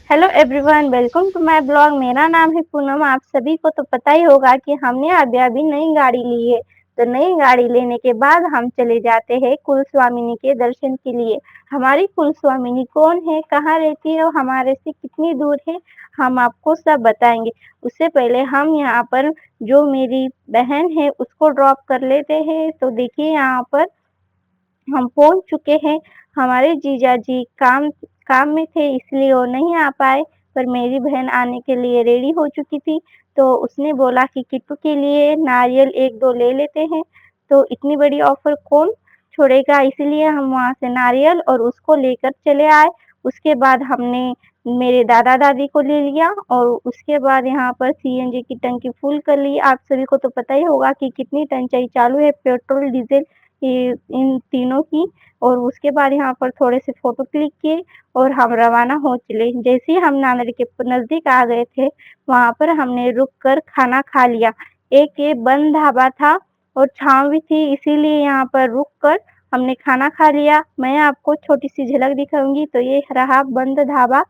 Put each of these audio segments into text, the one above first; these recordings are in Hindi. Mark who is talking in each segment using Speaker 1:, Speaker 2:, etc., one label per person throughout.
Speaker 1: Hello everyone, welcome to my blog. मेरा नाम है पूनम। आप सभी को तो पता ही होगा कि हमने अभी-अभी नई गाड़ी ली है। तो नई गाड़ी लेने के बाद हम चले जाते हैं कुलस्वामिनी के दर्शन के लिए। हमारी कुलस्वामिनी कौन है, कहाँ रहती है और हमारे से कितनी दूर है, हम आपको सब बताएँगे। उससे पहले हम यहाँ पर जो मेरी बहन है उसको ड्रॉप कर लेते हैं। तो देखिए यहाँ पर हम पहुँच चुके हैं। हमारे जीजाजी काम काम में थे इसलिए वो नहीं आ पाए, पर मेरी बहन आने के लिए रेडी हो चुकी थी। तो उसने बोला कि किट्टू के लिए नारियल 1-2 ले लेते हैं, तो इतनी बड़ी ऑफ़र कौन छोड़ेगा, इसलिए हम वहाँ से नारियल और उसको लेकर चले आए। उसके बाद हमने मेरे दादा-दादी को ले लिया और उसके बाद यहाँ पर सीएनजी की टंकी फुल कर ली। आप सभी को तो पता ही होगा कि कितनी टंचाई चालू है पेट्रोल, डीज़ल इन तीनों की। और उसके बाद यहाँ पर थोड़े से फ़ोटो क्लिक किए और हम रवाना हो चले। जैसे ही हम नांदेड़ के नज़दीक आ गए थे, वहाँ पर हमने रुक कर खाना खा लिया। एक ये बंद ढाबा था और छाँव भी थी, इसीलिए यहाँ पर रुक कर हमने खाना खा लिया। मैं आपको छोटी-सी झलक दिखाऊँगी, तो ये रहा बंद ढाबा।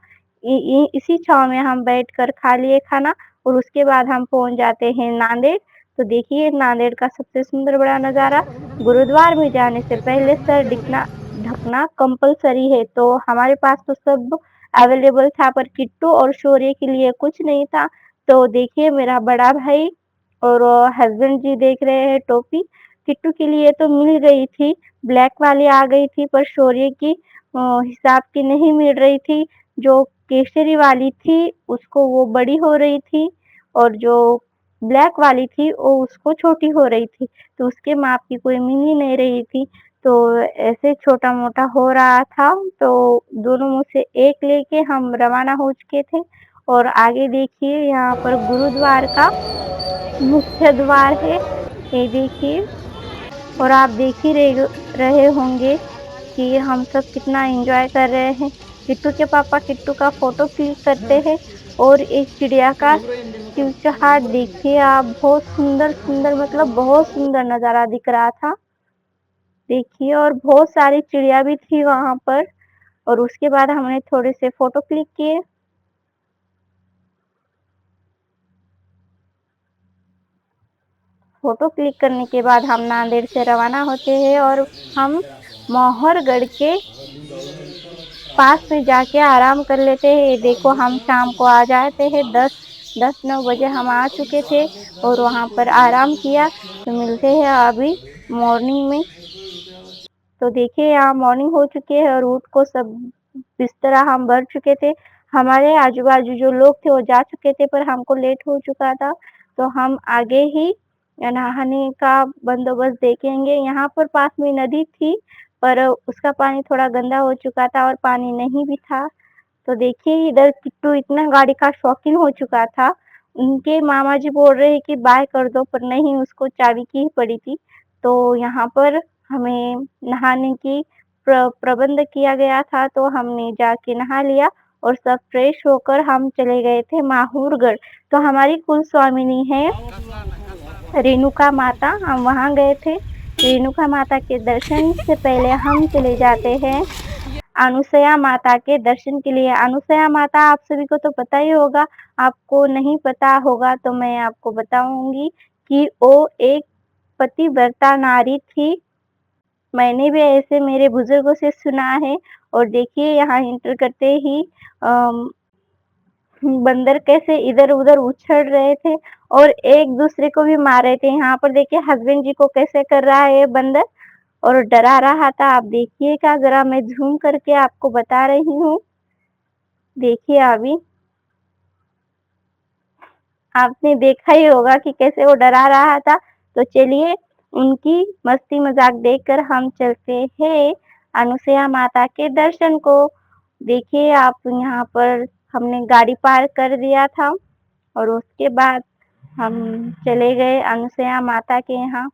Speaker 1: इ इसी छाँव में हम बैठकर खा लिए खाना और उसके बाद हम पहुँच जाते हैं नांदेड़। तो देखिए नांदेड़ का सबसे सुंदर बड़ा नज़ारा। गुरुद्वार में जाने से पहले सर ढकना कंपल्सरी है, तो हमारे पास तो सब अवेलेबल था, पर किट्टू और शौर्य के लिए कुछ नहीं था। तो देखिए मेरा बड़ा भाई और हस्बैंड जी देख रहे हैं टोपी। किट्टू के लिए तो मिल गई थी, ब्लैक वाली आ गई थी, पर शौर्य की हिसाब की नहीं मिल रही थी। जो केसरी वाली थी उसको वो बड़ी हो रही थी और जो ब्लैक वाली थी वो उसको छोटी हो रही थी। तो उसके माप की कोई मिल ही नहीं रही थी। तो ऐसे छोटा-मोटा हो रहा था, तो दोनों में से एक लेके हम रवाना हो चुके थे। और आगे देखिए यहाँ पर गुरुद्वार का मुख्य द्वार है, ये देखिए। और आप देख ही रहे होंगे कि हम सब कितना एन्जॉय कर रहे हैं। किट्टू के पापा किट्टू का फ़ोटो क्लिक करते हैं और एक चिड़िया का चुहचहाट देखिए आप, बहुत सुंदर-सुंदर, मतलब बहुत सुंदर नज़ारा दिख रहा था। देखिए और बहुत सारी चिड़िया भी थी वहाँ पर। और उसके बाद हमने थोड़े से फ़ोटो क्लिक किए। फ़ोटो क्लिक करने के बाद हम नांदेड़ से रवाना होते हैं और हम मौहरगढ़ के पास में जाके आराम कर लेते हैं। ये देखो हम शाम को आ जाते हैं 10-9 बजे हम आ चुके थे और वहाँ पर आराम किया। तो मिलते हैं अभी मॉर्निंग में। तो देखिए यहाँ मॉर्निंग हो चुकी है और ऊँट को सब बिस्तरा हम भर चुके थे। हमारे आजू-बाजू जो लोग थे वो जा चुके थे, पर हमको लेट हो चुका था, तो हम आगे ही नहाने का बंदोबस्त देखेंगे। यहाँ पर पास में नदी थी, पर उसका पानी थोड़ा गंदा हो चुका था और पानी नहीं भी था। तो देखिए इधर किट्टू इतना गाड़ी का शौकीन हो चुका था, उनके मामा जी बोल रहे हैं कि बाय कर दो, पर नहीं, उसको चाबी की ही पड़ी थी। तो यहाँ पर हमें नहाने की प्रबंध किया गया था, तो हमने जाके नहा लिया और सब फ्रेश होकर हम चले गए थे माहूरगढ़। तो हमारी कुलस्वामिनी है रेणुका माता, हम वहाँ गए थे। रेणुका माता के दर्शन से पहले हम चले जाते हैं अनुसया माता के दर्शन के लिए। अनुसया माता आप सभी को तो पता ही होगा, आपको नहीं पता होगा तो मैं आपको बताऊँगी कि वो एक पतिव्रता नारी थी। मैंने भी ऐसे मेरे बुजुर्गों से सुना है। और देखिए यहाँ एंटर करते ही अम, बंदर कैसे इधर-उधर उछल रहे थे और एक-दूसरे को भी मार रहे थे। यहाँ पर देखिए हस्बैंड जी को कैसे कर रहा है ये बंदर और डरा रहा था। आप देखिएगा ज़रा, मैं ज़ूम करके आपको बता रही हूँ। देखिए अभी आपने देखा ही होगा कि कैसे वो डरा रहा था। तो चलिए उनकी मस्ती मज़ाक देखकर हम चलते हैं अनुसया माता के दर्शन को। देखिए आप यहाँ पर हमने गाड़ी पार्क कर दिया था और उसके बाद हम चले गए अनुसया माता के यहाँ।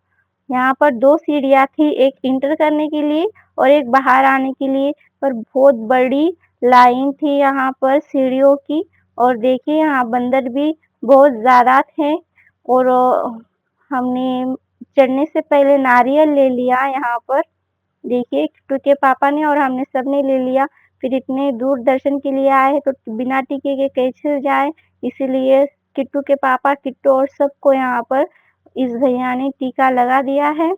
Speaker 1: यहाँ पर 2 सीढ़ियाँ थी, एक एंटर करने के लिए और एक बाहर आने के लिए, पर बहुत बड़ी लाइन थी यहाँ पर सीढ़ियों की। और देखिए यहाँ बंदर भी बहुत ज़्यादा थे और हमने चढ़ने से पहले नारियल ले लिया यहाँ पर। देखिए किट्टू के पापा ने और हमने सबने ले लिया। फिर इतने दूर दर्शन के लिए आए हैं तो बिना टीके के कैसे जाएँ? इसीलिए किट्टू के पापा, किट्टू और सबको यहाँ पर इस भैया ने टीका लगा दिया है।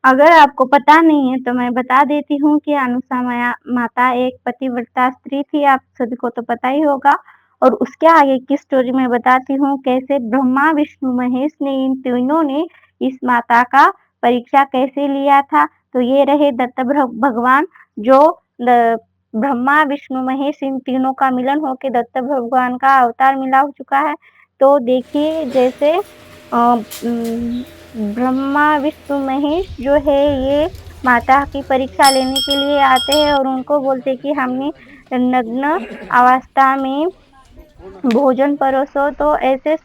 Speaker 1: अगर आपको पता नहीं है तो मैं बता देती हूँ कि अनुषा माता एक पतिव्रता स्त्री थी, आप सभी को तो पता ही होगा। और उसके आगे की स्टोरी मैं बताती हूँ कैसे ब्रह्मा, विष्णु, महेश ने इन तीनों ने इस माता का परीक्षा कैसे लिया था। तो ये रहे दत्त भगवान जो ब्रह्मा, विष्णु, महेश इन तीनों का मिलन होके दत्त भगवान का अवतार मिला हो चुका है। तो देखिए जैसे ब्रह्मा, विष्णु, महेश जो है ये माता की परीक्षा लेने के लिए आते हैं और उनको बोलते हैं कि हमने नग्न अवस्था में भोजन परोसो। तो ऐसे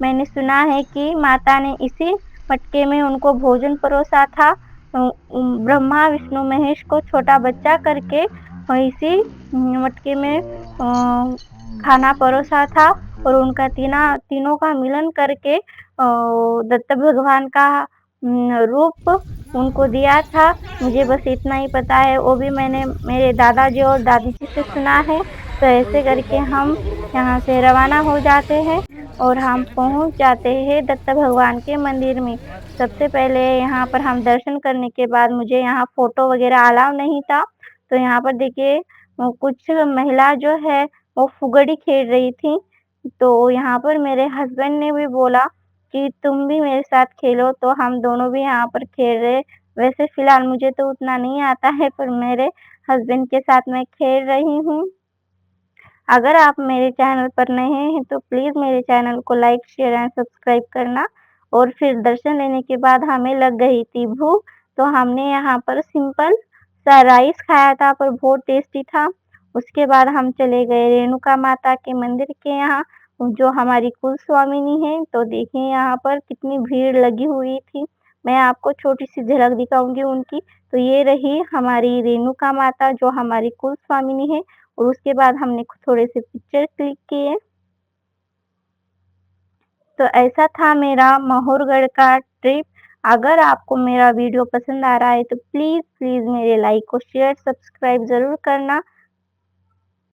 Speaker 1: मैंने सुना है कि माता ने इसी मटके में उनको भोजन परोसा था। ब्रह्मा, विष्णु, महेश को छोटा बच्चा करके इसी मटके में खाना परोसा था और उनका तीनों का मिलन करके दत्त भगवान का रूप उनको दिया था। मुझे बस इतना ही पता है, वो भी मैंने मेरे दादाजी और दादी जी से सुना है। तो ऐसे करके हम यहाँ से रवाना हो जाते हैं और हम पहुँच जाते हैं दत्त भगवान के मंदिर में। सबसे पहले यहाँ पर हम दर्शन करने के बाद मुझे यहाँ फ़ोटो वगैरह अलाउ नहीं था। तो यहाँ पर देखिए कुछ महिला जो है वो फुगड़ी खेल रही थी। तो यहाँ पर मेरे हस्बैंड ने भी बोला कि तुम भी मेरे साथ खेलो, तो हम दोनों भी यहाँ पर खेल रहे। वैसे फ़िलहाल मुझे तो उतना नहीं आता है पर मेरे हस्बैंड के साथ मैं खेल रही हूँ। अगर आप मेरे चैनल पर नए हैं तो प्लीज़ मेरे चैनल को लाइक, शेयर एंड सब्सक्राइब करना। और फिर दर्शन लेने के बाद हमें लग गई थी भूख, तो हमने यहाँ पर सिंपल सा राइस खाया था पर बहुत टेस्टी था। उसके बाद हम चले गए रेणुका माता के मंदिर के यहाँ, जो हमारी कुलस्वामिनी है। तो देखिए यहाँ पर कितनी भीड़ लगी हुई थी। मैं आपको छोटी-सी झलक दिखाऊँगी उनकी। तो ये रही हमारी रेणुका माता जो हमारी कुलस्वामिनी है। और उसके बाद हमने थोड़े से पिक्चर क्लिक किए। तो ऐसा था मेरा महोरगढ़ का ट्रिप। अगर आपको मेरा वीडियो पसंद आ रहा है तो प्लीज़ मेरे लाइक को शेयर, सब्सक्राइब ज़रूर करना।